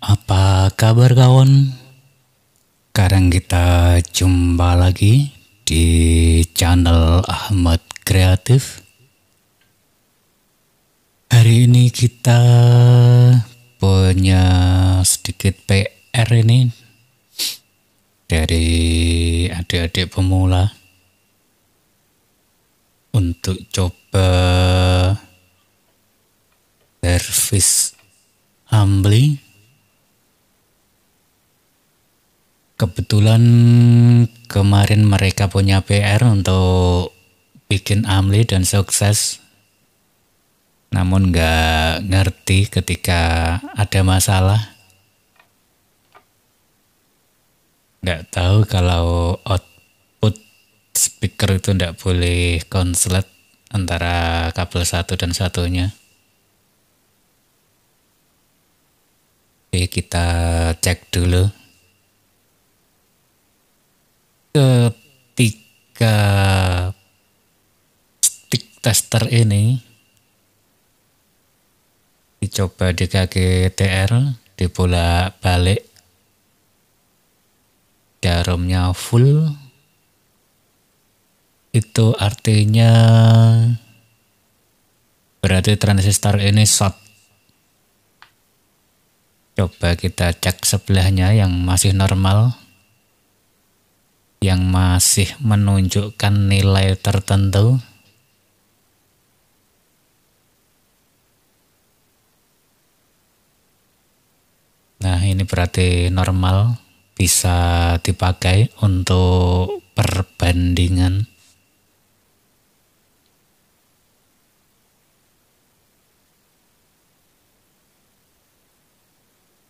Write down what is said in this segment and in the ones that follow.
Apa kabar kawan? Sekarang kita jumpa lagi di channel Ahmad Kreatif. Hari ini kita punya sedikit PR ini dari adik-adik pemula untuk coba servis Humbly. Kebetulan kemarin mereka punya PR untuk bikin Humbly dan sukses, namun nggak ngerti ketika ada masalah. Nggak tahu kalau output speaker itu nggak boleh konslet antara kabel satu dan satunya. Oke, kita cek dulu. Ketika stick tester ini dicoba di KGTR, dibolak balik, jarumnya full, itu artinya berarti transistor ini short. Coba kita cek sebelahnya yang masih normal, yang masih menunjukkan nilai tertentu. Nah, ini berarti normal, bisa dipakai untuk perbandingan.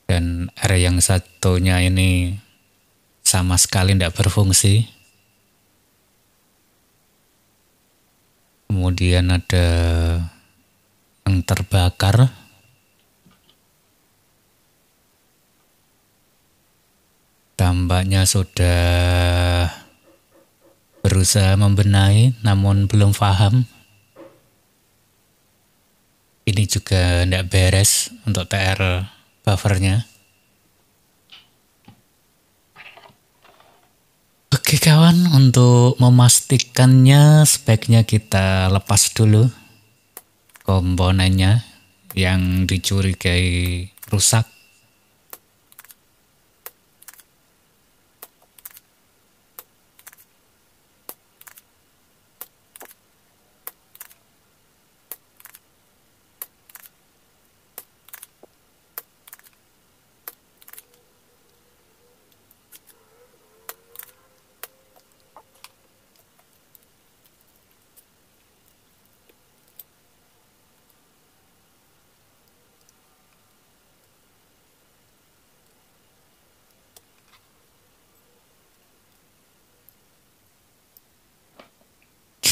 Dan R yang satunya ini sama sekali tidak berfungsi. Kemudian ada yang terbakar. Tampaknya sudah berusaha membenahi namun belum paham. Ini juga tidak beres untuk TR buffernya. Oke kawan, untuk memastikannya sebaiknya kita lepas dulu komponennya yang dicurigai rusak.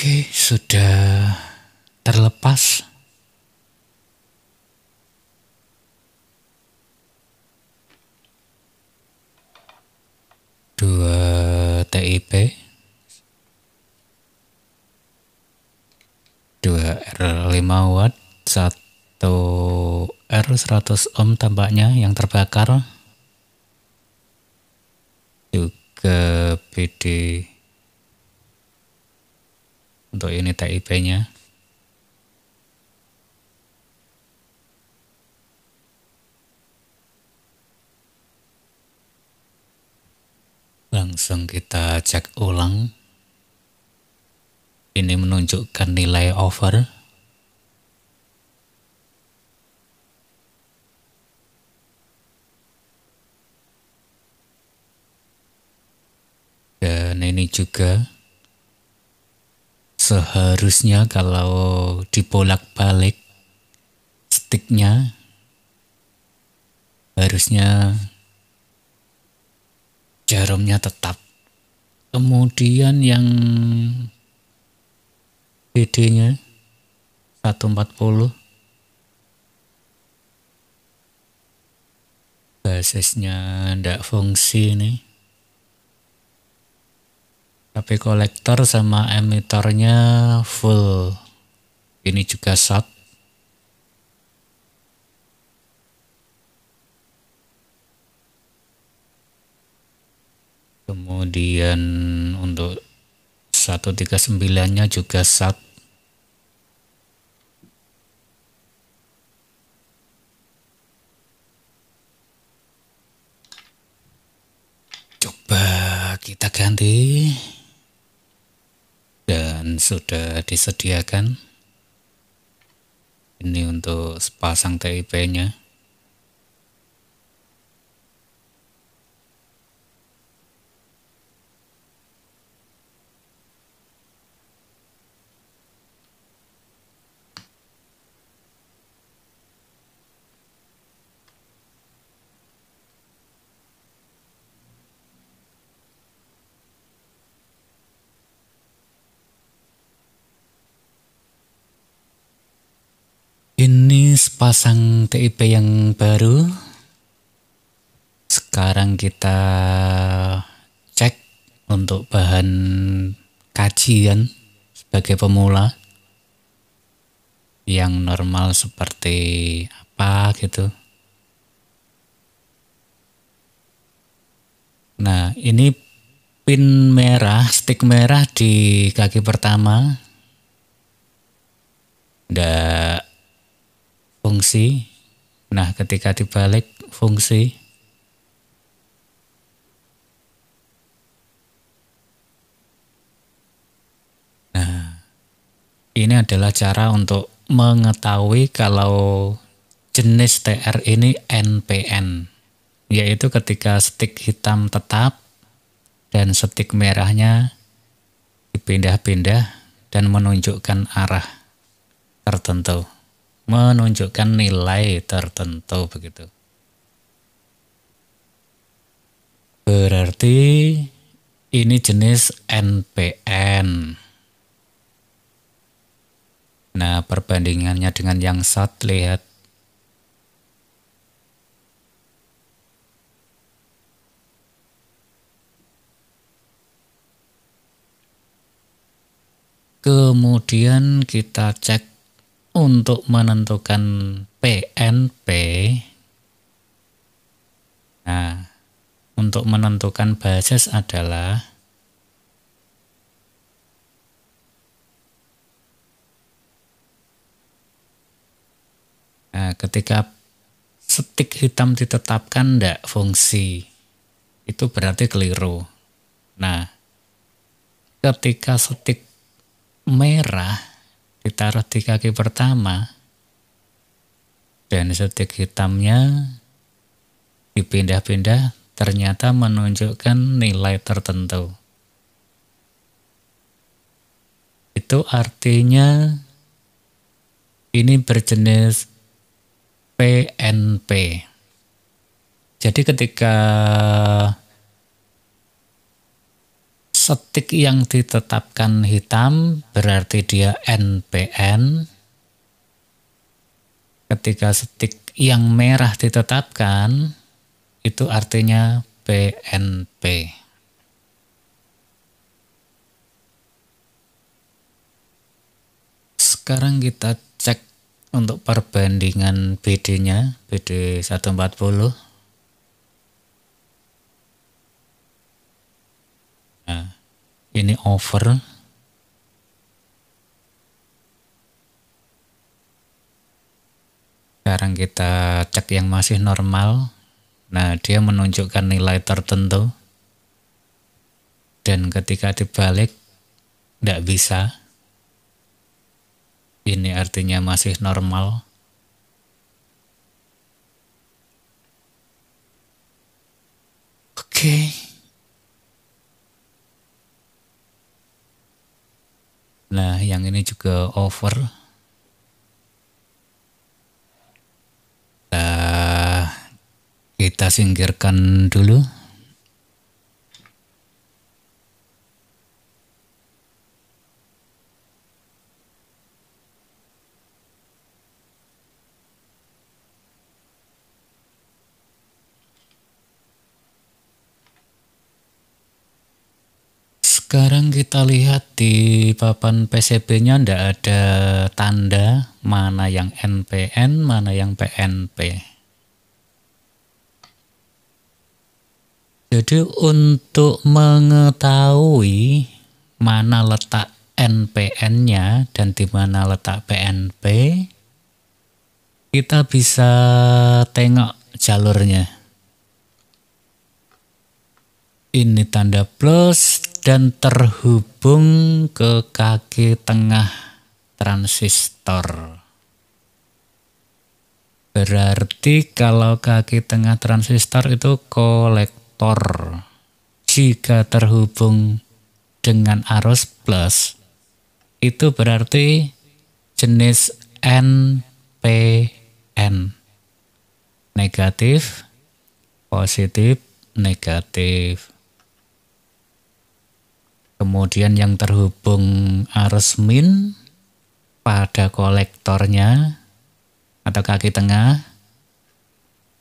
Oke, sudah terlepas. Dua TIP, 2 R5 watt, 1 R 100 ohm tampaknya yang terbakar. Juga PD untuk ini TIP-nya. Langsung kita cek ulang. Ini menunjukkan nilai over. Dan ini juga seharusnya kalau dibolak-balik sticknya, harusnya jarumnya tetap. Kemudian yang PD-nya 140, basisnya ndak fungsi nih. Tapi kolektor sama emitornya full. Ini juga short. Kemudian untuk 139-nya juga SAT. Coba kita ganti. Dan sudah disediakan. Ini untuk sepasang TIP-nya. Ini sepasang TIP yang baru. Sekarang kita cek untuk bahan kajian sebagai pemula. Yang normal seperti apa gitu. Nah, ini pin merah, stick merah di kaki pertama. Nggak fungsi. Nah, ketika dibalik fungsi. Nah, ini adalah cara untuk mengetahui kalau jenis TR ini NPN, yaitu ketika stick hitam tetap dan stick merahnya dipindah-pindah dan menunjukkan arah tertentu, menunjukkan nilai tertentu begitu. Berarti ini jenis NPN. Nah, perbandingannya dengan yang SAT, lihat. Kemudian kita cek untuk menentukan PNP. Nah, untuk menentukan basis adalah ketika stick hitam ditetapkan tidak fungsi, itu berarti keliru. Nah, ketika stick merah ditaruh di kaki pertama dan stick hitamnya dipindah-pindah, ternyata menunjukkan nilai tertentu. Itu artinya ini berjenis PNP. Jadi ketika stick yang ditetapkan hitam berarti dia NPN. Ketika stick yang merah ditetapkan itu artinya PNP. Sekarang kita cek untuk perbandingan BD-nya, BD 140. Nah, ini over. Sekarang kita cek yang masih normal. Nah, dia menunjukkan nilai tertentu. Dan ketika dibalik, tidak bisa. Ini artinya masih normal. Oke. Nah, yang ini juga over. Kita singkirkan dulu. Sekarang kita lihat di papan PCB-nya tidak ada tanda mana yang NPN, mana yang PNP. Jadi untuk mengetahui mana letak NPN-nya dan di mana letak PNP, kita bisa tengok jalurnya. Ini tanda plus dan terhubung ke kaki tengah transistor. Berarti kalau kaki tengah transistor itu kolektor. Jika terhubung dengan arus plus, itu berarti jenis NPN. Negatif, positif, negatif. Kemudian yang terhubung arus min pada kolektornya atau kaki tengah,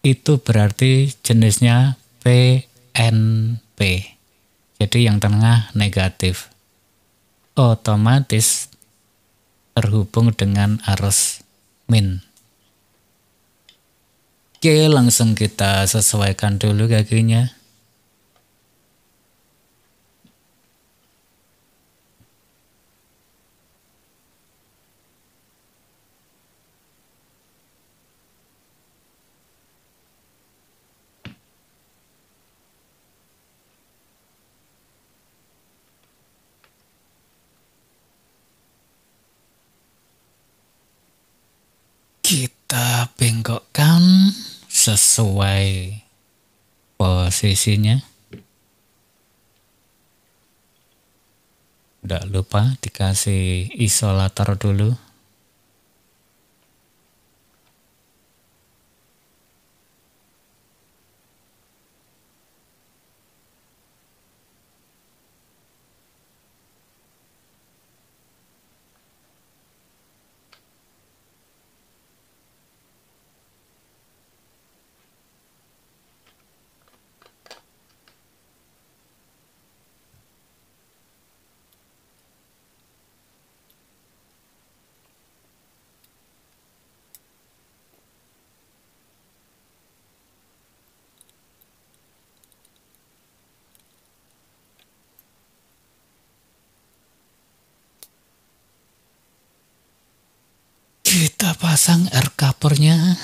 itu berarti jenisnya PNP. Jadi yang tengah negatif. Otomatis terhubung dengan arus min. Oke, langsung kita sesuaikan dulu kakinya. Kita bengkokkan sesuai posisinya. Tidak lupa dikasih isolator dulu. Kita pasang air covernya.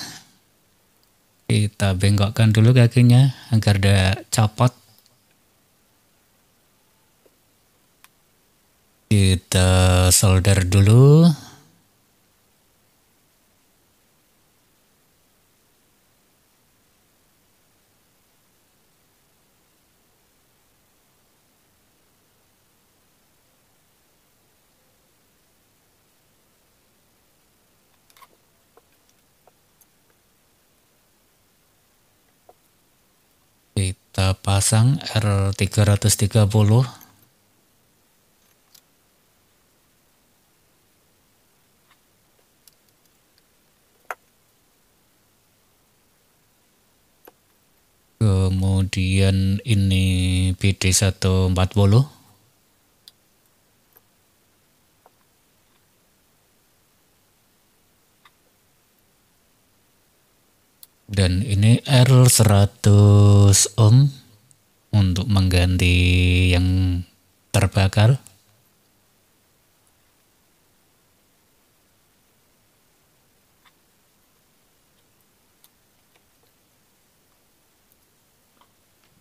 Kita bengkokkan dulu kakinya agar tidak copot. Kita solder dulu. Kita pasang R330. Kemudian ini BD140. Dan ini R100 ohm untuk mengganti yang terbakar.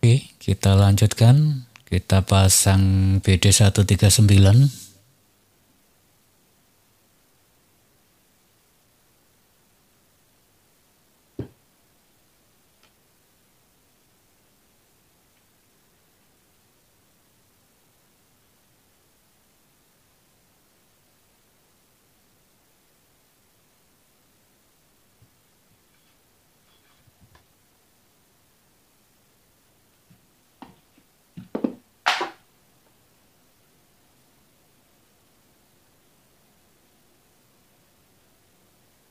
Oke, kita lanjutkan. Kita pasang BD139.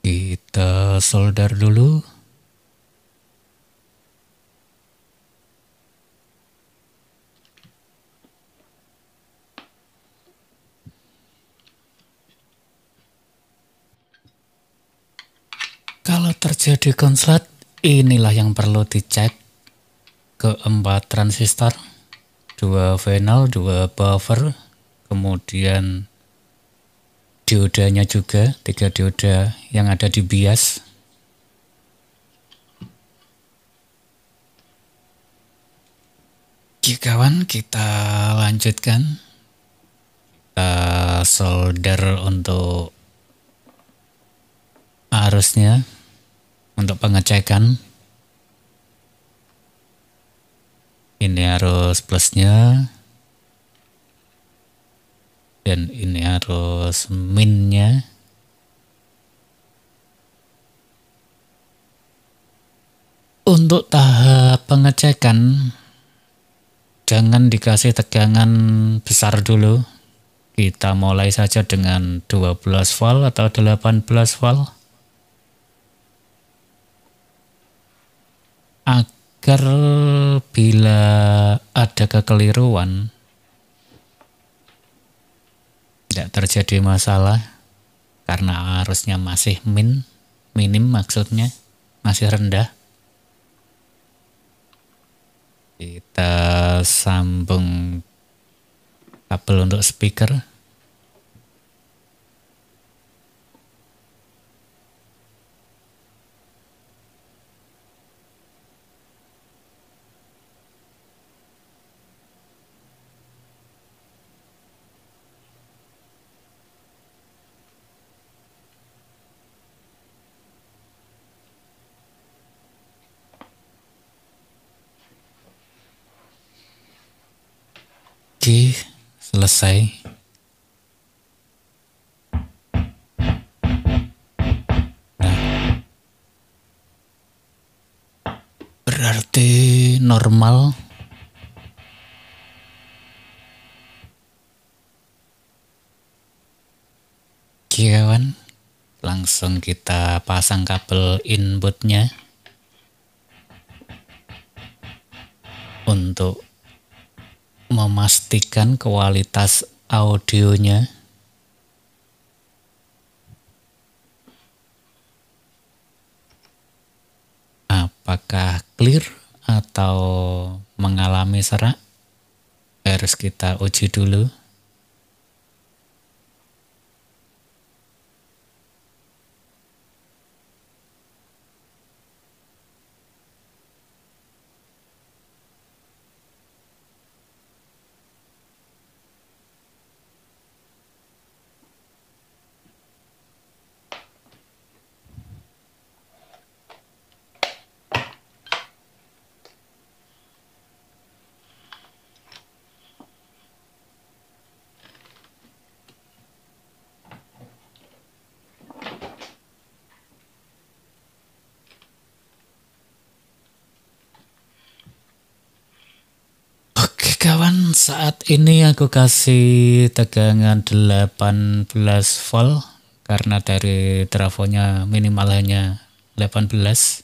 Kita solder dulu. Kalau terjadi konslet, inilah yang perlu dicek. keempat transistor, 2 panel, 2 buffer, kemudian diodanya juga, 3 dioda yang ada di bias. Oke kawan, kita lanjutkan. Kita solder untuk arusnya untuk pengecekan. Ini arus plusnya dan ini arus minnya. Untuk tahap pengecekan jangan dikasih tegangan besar dulu. Kita mulai saja dengan 12 volt atau 18 volt agar bila ada kekeliruan tidak terjadi masalah karena arusnya masih minim, maksudnya masih rendah. Kita sambung kabel untuk speaker. Oke, selesai. Nah, berarti normal. Oke kawan, langsung kita pasang kabel inputnya untuk memastikan kualitas audionya. Apakah clear atau mengalami serak? Harus kita uji dulu. Kawan, saat ini aku kasih tegangan 18 volt karena dari trafonya minimal hanya 18.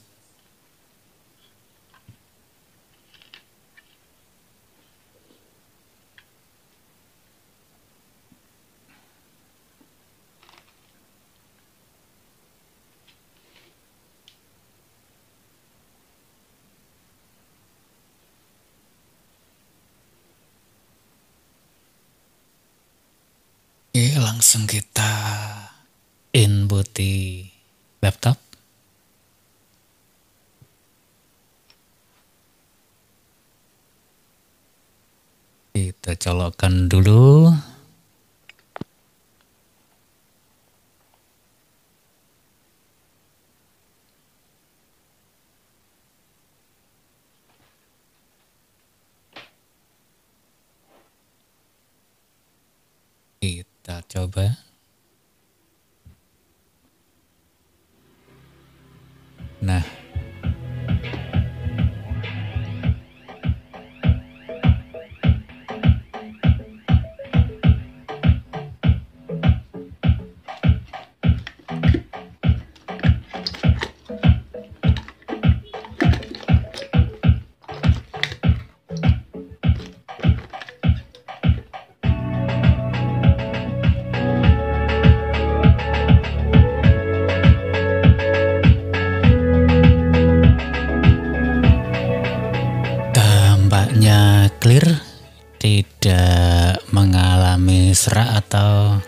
Oke, langsung kita input di laptop. Kita colokkan dulu. Kita coba. Nah,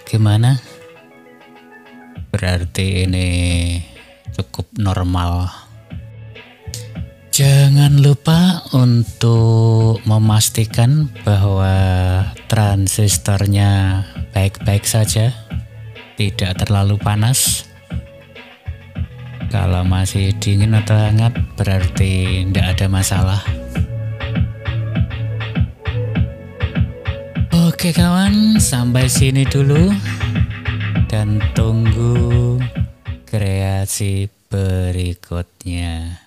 gimana? Berarti ini cukup normal. Jangan lupa untuk memastikan bahwa transistornya baik-baik saja, tidak terlalu panas. Kalau masih dingin atau hangat berarti tidak ada masalah. Oke kawan, sampai sini dulu dan tunggu kreasi berikutnya.